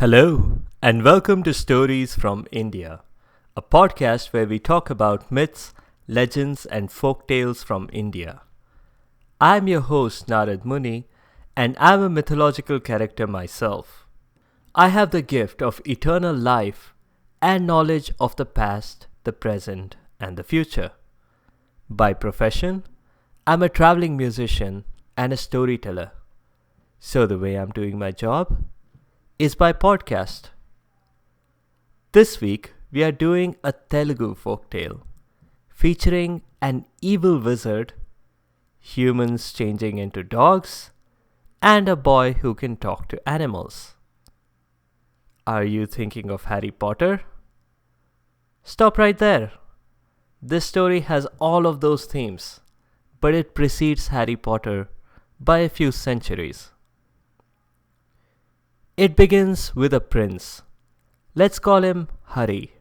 Hello, and welcome to Stories from India, a podcast where we talk about myths, legends, and folk tales from India. I'm your host, Narad Muni, and I'm a mythological character myself. I have the gift of eternal life and knowledge of the past, the present, and the future. By profession, I'm a traveling musician and a storyteller. So, the way I'm doing my job is by podcast. This week, we are doing a Telugu folktale featuring an evil wizard, humans changing into dogs, and a boy who can talk to animals. Are you thinking of Harry Potter? Stop right there. This story has all of those themes, but it precedes Harry Potter by a few centuries. It begins with a prince. Let's call him Hari.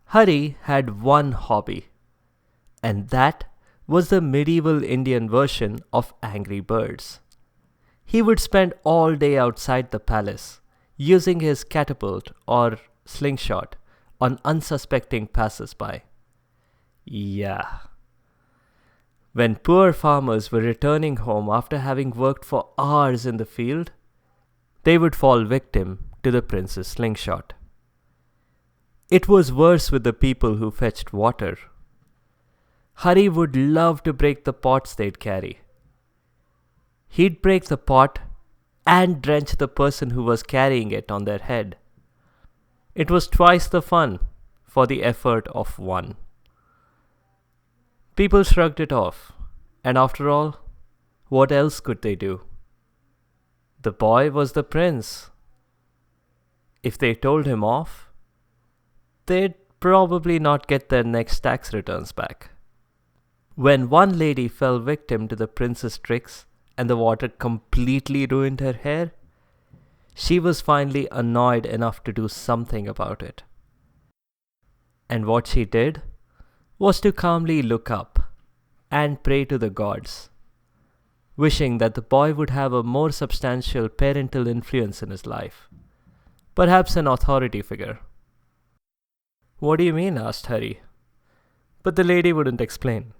Hari had one hobby, and that was the medieval Indian version of Angry Birds. He would spend all day outside the palace, using his catapult or slingshot on unsuspecting passers-by. Yeah. When poor farmers were returning home after having worked for hours in the field, they would fall victim to the prince's slingshot. It was worse with the people who fetched water. Hari would love to break the pots they'd carry. He'd break the pot and drench the person who was carrying it on their head. It was twice the fun for the effort of one. People shrugged it off, and after all, what else could they do? The boy was the prince. If they told him off, they'd probably not get their next tax returns back. When one lady fell victim to the prince's tricks and the water completely ruined her hair, she was finally annoyed enough to do something about it. And what she did was to calmly look up and pray to the gods, wishing that the boy would have a more substantial parental influence in his life, perhaps an authority figure. "What do you mean?" asked Hari. But the lady wouldn't explain.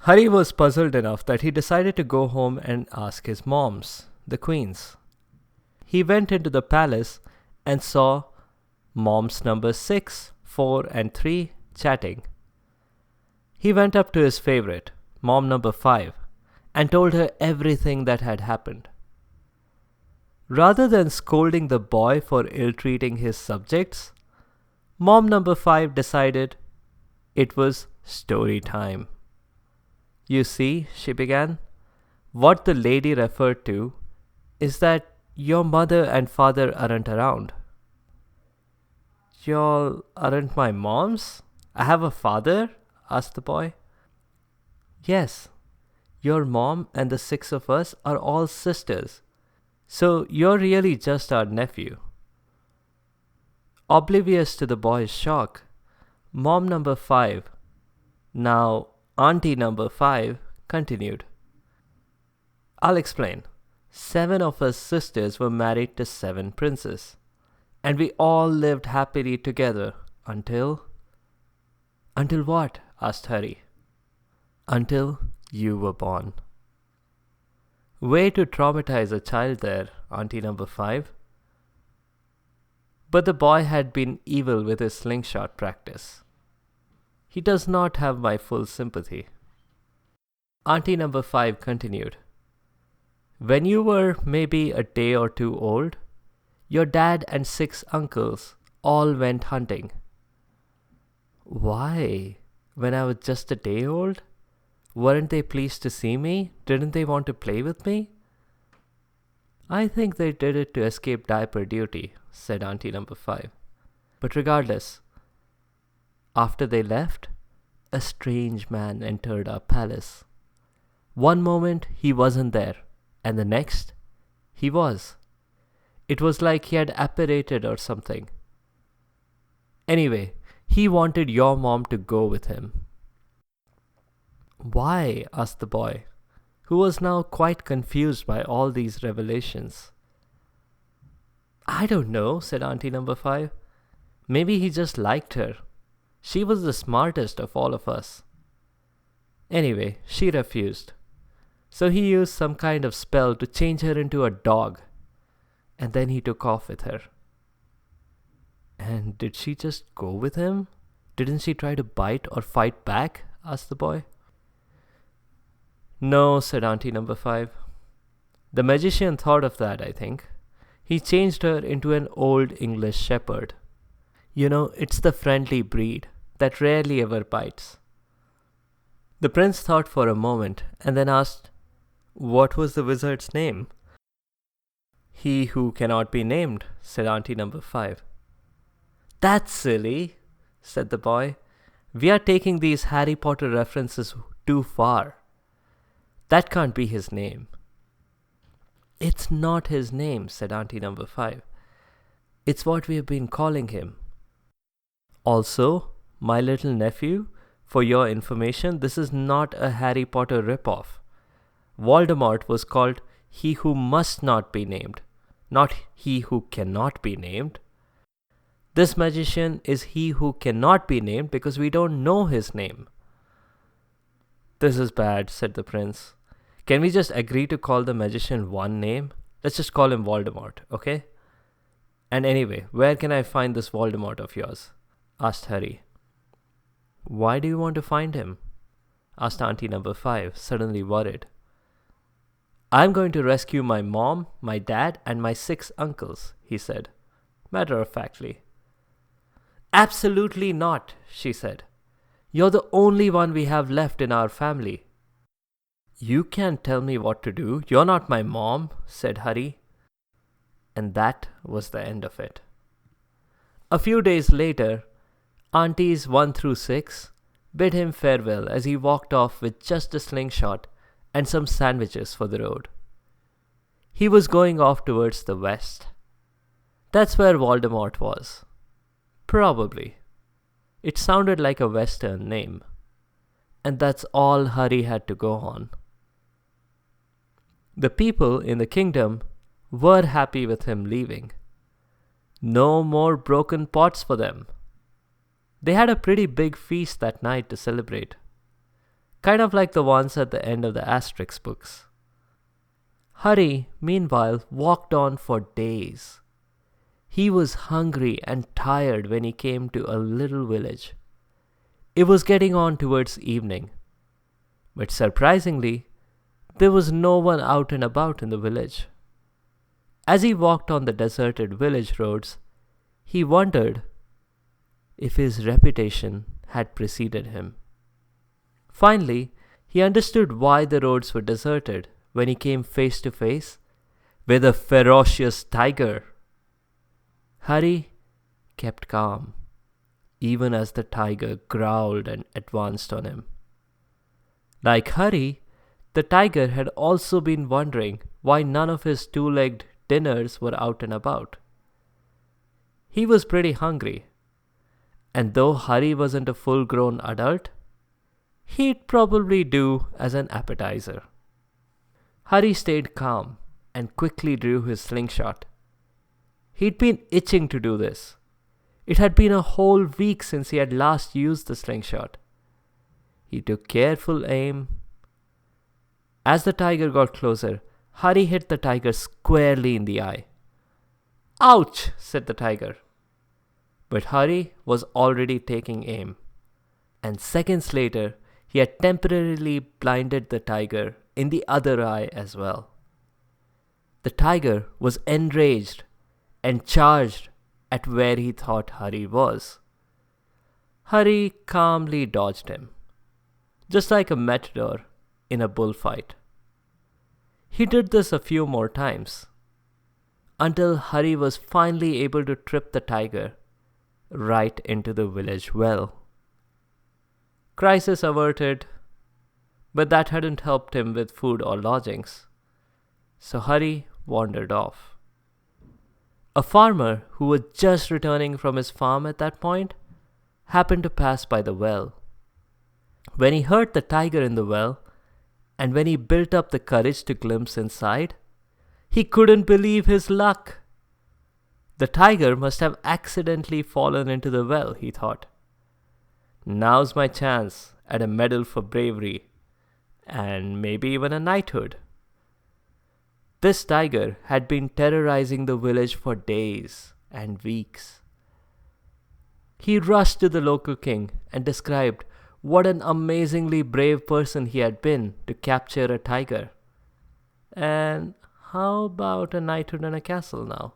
Hari was puzzled enough that he decided to go home and ask his moms, the queens. He went into the palace and saw moms number 6, 4, and 3 chatting. He went up to his favorite, mom number 5, and told her everything that had happened. Rather than scolding the boy for ill-treating his subjects, mom number 5 decided it was story time. "You see," she began, "what the lady referred to is that your mother and father aren't around." "Y'all aren't my moms? I have a father?" asked the boy. "Yes. Your mom and the 6 of us are all sisters, so you're really just our nephew." Oblivious to the boy's shock, mom number 5, now auntie number 5, continued. "I'll explain. 7 of us sisters were married to 7 princes, and we all lived happily together until..." "Until what?" asked Hari. "Until you were born." Way to traumatize a child there, auntie number 5. But the boy had been evil with his slingshot practice. He does not have my full sympathy. Auntie number 5 continued. "When you were maybe a day or 2 old, your dad and 6 uncles all went hunting." "Why? When I was just a day old? Weren't they pleased to see me? Didn't they want to play with me?" "I think they did it to escape diaper duty," said auntie number 5. "But regardless, after they left, a strange man entered our palace. One moment he wasn't there, and the next, he was. It was like he had apparated or something. Anyway, he wanted your mom to go with him." "Why?" asked the boy, who was now quite confused by all these revelations. I don't know, said Auntie number 5. Maybe he just liked her. She was the smartest of all of us. Anyway, she refused. So he used some kind of spell to change her into a dog. And then he took off with her. And did she just go with him? Didn't she try to bite or fight back? Asked the boy. No, said Auntie number 5. The magician thought of that, I think. He changed her into an old English shepherd. You know, it's the friendly breed that rarely ever bites. The prince thought for a moment and then asked, what was the wizard's name? He who cannot be named, said Auntie number 5. That's silly, said the boy. We are taking these Harry Potter references too far. That can't be his name. It's not his name, said Auntie number 5. It's what we have been calling him. Also, my little nephew, for your information, this is not a Harry Potter ripoff. Voldemort was called He Who Must Not Be Named, not He Who Cannot Be Named. This magician is He Who Cannot Be Named because we don't know his name. This is bad, said the prince. Can we just agree to call the magician one name? Let's just call him Voldemort, okay? And anyway, where can I find this Voldemort of yours? Asked Harry. Why do you want to find him? Asked Auntie number 5, suddenly worried. I'm going to rescue my mom, my dad, and my 6 uncles, he said, matter-of-factly. Absolutely not, she said. You're the only one we have left in our family. You can't tell me what to do. You're not my mom, said Harry. And that was the end of it. A few days later, Aunties 1 through 6 bid him farewell as he walked off with just a slingshot and some sandwiches for the road. He was going off towards the west. That's where Voldemort was. Probably. It sounded like a Western name. And that's all Harry had to go on. The people in the kingdom were happy with him leaving. No more broken pots for them. They had a pretty big feast that night to celebrate. Kind of like the ones at the end of the Asterix books. Harry, meanwhile, walked on for days. He was hungry and tired when he came to a little village. It was getting on towards evening. But surprisingly, there was no one out and about in the village. As he walked on the deserted village roads, he wondered if his reputation had preceded him. Finally, he understood why the roads were deserted when he came face to face with a ferocious tiger. Harry kept calm, even as the tiger growled and advanced on him. Like Harry, the tiger had also been wondering why none of his 2-legged dinners were out and about. He was pretty hungry, and though Harry wasn't a full-grown adult, he'd probably do as an appetizer. Harry stayed calm and quickly drew his slingshot. He'd been itching to do this. It had been a whole week since he had last used the slingshot. He took careful aim. As the tiger got closer, Harry hit the tiger squarely in the eye. Ouch, said the tiger. But Harry was already taking aim, and seconds later, he had temporarily blinded the tiger in the other eye as well. The tiger was enraged and charged at where he thought Harry was. Harry calmly dodged him, just like a matador in a bullfight. He did this a few more times, until Harry was finally able to trip the tiger right into the village well. Crisis averted, but that hadn't helped him with food or lodgings, so Harry wandered off. A farmer who was just returning from his farm at that point happened to pass by the well. When he heard the tiger in the well, and when he built up the courage to glimpse inside, he couldn't believe his luck. The tiger must have accidentally fallen into the well, he thought. Now's my chance at a medal for bravery, and maybe even a knighthood. This tiger had been terrorizing the village for days and weeks. He rushed to the local king and described what an amazingly brave person he had been to capture a tiger. And how about a knighthood and a castle now?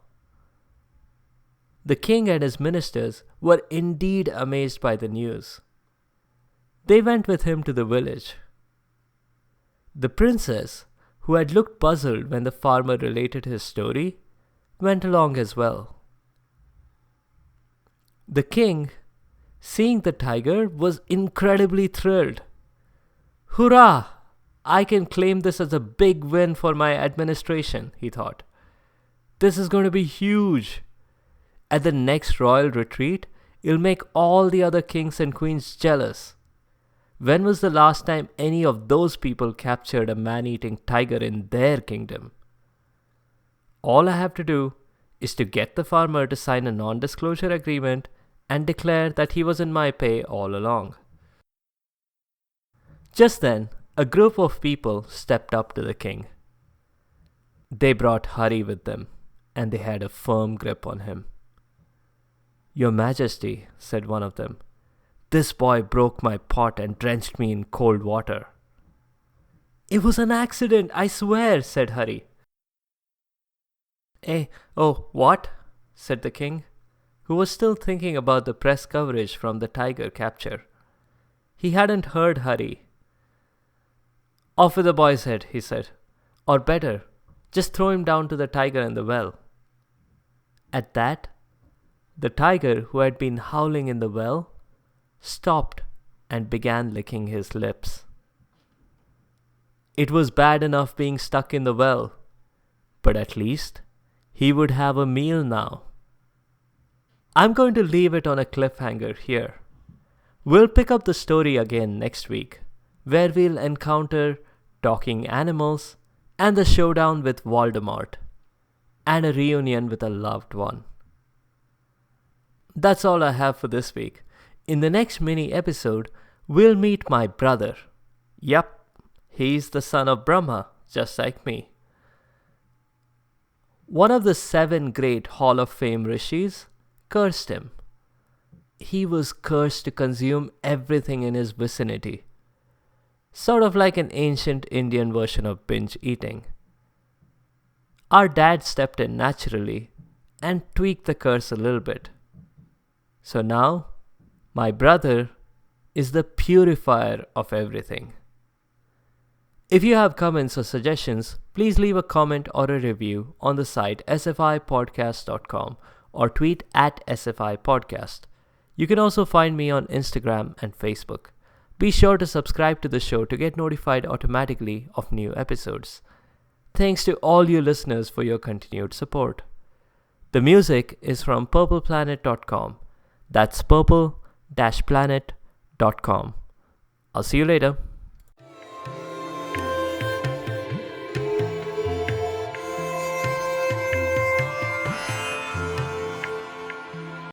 The king and his ministers were indeed amazed by the news. They went with him to the village. The princess, who had looked puzzled when the farmer related his story, went along as well. The king, seeing the tiger, was incredibly thrilled. Hurrah! I can claim this as a big win for my administration, he thought. This is going to be huge. At the next royal retreat, it'll make all the other kings and queens jealous. When was the last time any of those people captured a man-eating tiger in their kingdom? All I have to do is to get the farmer to sign a non-disclosure agreement and declare that he was in my pay all along. Just then, a group of people stepped up to the king. They brought Hari with them, and they had a firm grip on him. "Your Majesty," said one of them, "this boy broke my pot and drenched me in cold water." "It was an accident, I swear," said Hari. Oh, what?" said the king, who was still thinking about the press coverage from the tiger capture. He hadn't heard Hari. "Off with the boy's head," he said. "Or better, just throw him down to the tiger in the well." At that, the tiger, who had been howling in the well, stopped and began licking his lips. It was bad enough being stuck in the well, but at least he would have a meal now. I'm going to leave it on a cliffhanger here. We'll pick up the story again next week, where we'll encounter talking animals and the showdown with Voldemort, and a reunion with a loved one. That's all I have for this week. In the next mini episode, we'll meet my brother. Yep, he's the son of Brahma, just like me. One of the 7 great Hall of Fame rishis cursed him. He was cursed to consume everything in his vicinity. Sort of like an ancient Indian version of binge eating. Our dad stepped in naturally and tweaked the curse a little bit. So now, my brother is the purifier of everything. If you have comments or suggestions, please leave a comment or a review on the site sfipodcast.com or tweet at sfipodcast. You can also find me on Instagram and Facebook. Be sure to subscribe to the show to get notified automatically of new episodes. Thanks to all you listeners for your continued support. The music is from purpleplanet.com. That's purple-planet.com. I'll see you later.